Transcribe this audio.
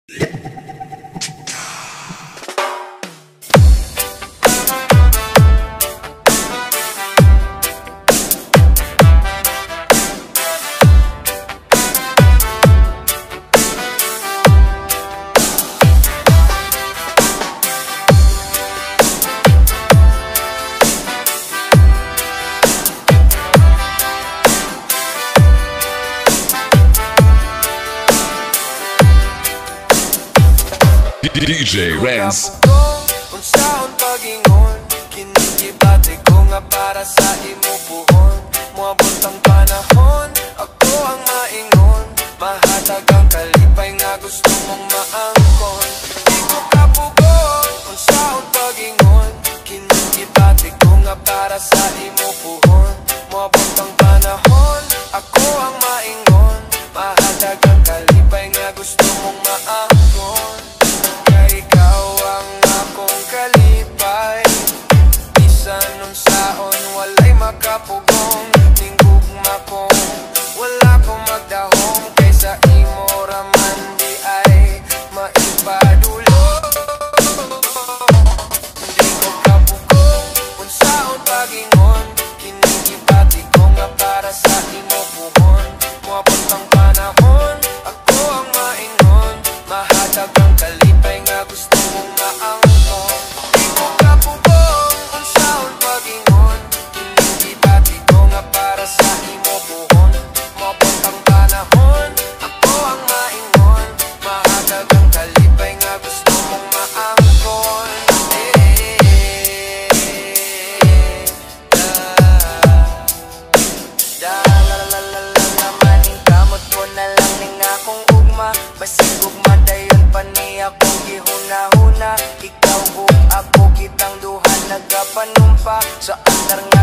DJ Renz. Unsaon pagingon, kinigibati ko nga para sa imo buhon. Moabot ang panahon, ako ang maingon. Mahatag ang kalipay nga gusto mong maangkon. Di ko kapugon, unsaon pagingon, kinigibati ko nga para sa imo buhon. Moabot ang panahon, ako ang maingon. Mahatag ang kalipay nga gusto mong maangkon. Ikaw ang akong kalipay, bisan unsaon walay makapugong. Ninggugma ko, wala ko magdahom, kaysa imo raman di ay maipadulo. Hindi ko kapugong, unsaon pagingon, kinigibati ko nga para sa imo buhon. Moabot ang panahon, ako ang maingon. Mahatag ang kalipay nga gusto mong maangkon. Di ko kapugong, unsaon pagingon, kinigibati ko nga para sa imo buhon. Moabot ang panahon, ako ang maingon. Mahatag ang kalipay nga gusto mong maangkon. Maning kamot ko na lang ning akong ugma. Basig ugma dayon pa ni akong gihuna-huna. Ikaw ug ako kitang duha nagapanumpa sa andar nga